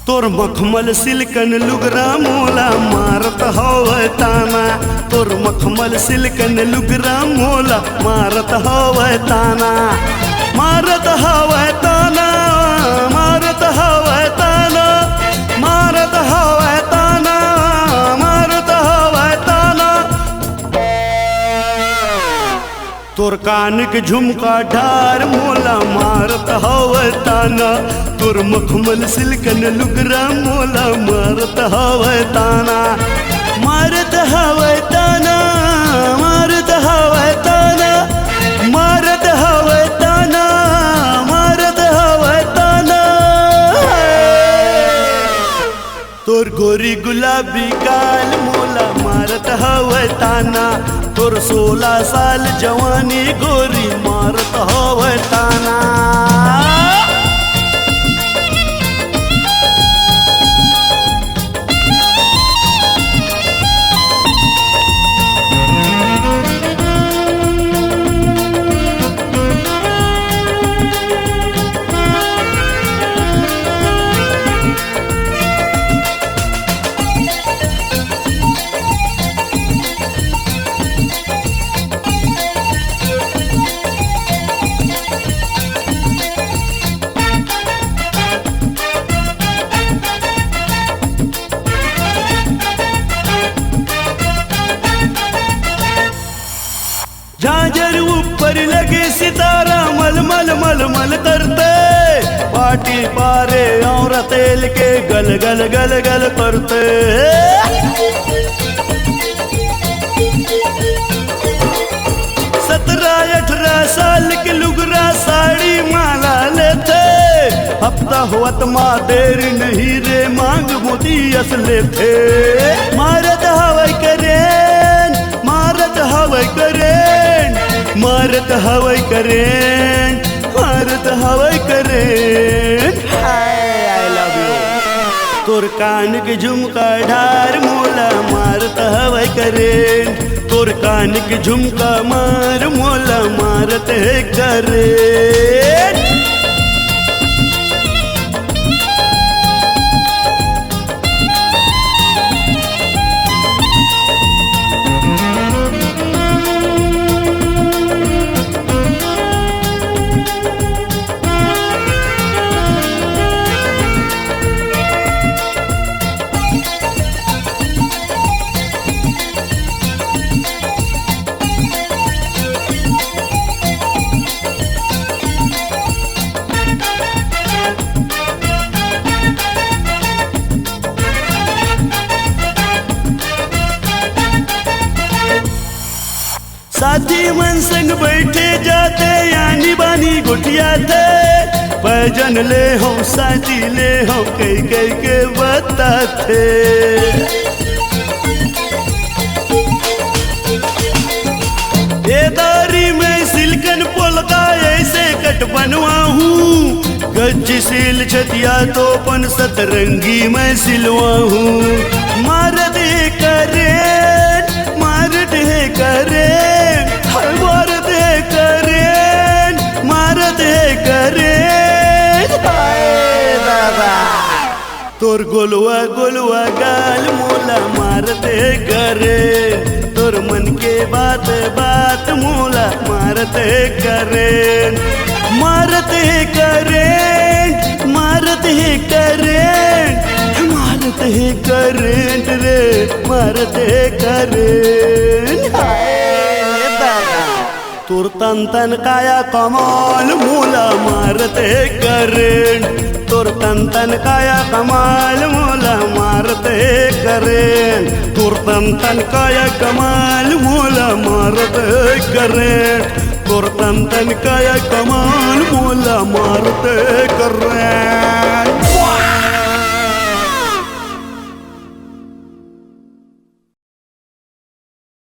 तोर मखमल सिल्कन लुगरा मोला मारत हवै ताना। तोर मखमल सिल्कन लुगरा मोला मारत हवै ताना। मारत हवै ताना, मारत हवै ताना, मारत हवै ताना, मारत हवै ताना। तोर कान के झुमका ढार मोला मारत हवै ताना। तोर मखमल सिल्कन लुगरा मोला मारत हवै ताना। मारत हवै ताना, मारत हवै ताना, मारत हवै ताना, मारत हवै ताना। तोर गोरी गुलाबी गाल मोला मारत हवै ताना। तोर 16 साल जवानी गोरी मारत हवै ताना। झांझर ऊपर लगे सितारा मलमल मलमल करते। पाटी पारे और तेल के गल गल गल गल करते। 17-18 साल के लुगरा साड़ी माला लेते। हफ्ता हुआ माँ देर नहीं रे मांग मोदी असले थे। मारत हवै करें, मारत हवै करें, मारत हवै करें, मारत हवै करें। I love you. तोर कान के झुमका ढार मोला मारत हवै करें। तोर कान के झुमका मार मोला मारत है करें। साथी मन संग बैठे जाते यानी बानी गुटिया थे। पैजन ले हो साथी ले हो कई कई के बताते। दारी में सिल्कन पोलका ऐसे कट बनवा हूँ। गज सिल छतिया तो पन सतरंगी मैं सिलवा हूँ। मार दे करें, मार दे करें, मार दे करें, मार दे करें। तोर गोलुआ गोलुआ गाल मोला मार दे करें। तोर मन के बात बात मोला मारते करें। मारते करें, मारते करें, मारते करें रे मारते करें। तोर तन तन काया कमाल मोला मारते करें। तोर तन तन काया कमाल मोला मारते करें। तोर तन तन काया कमाल मोला मारते करें। तोर तन तन काया कमाल मोला मारते करें।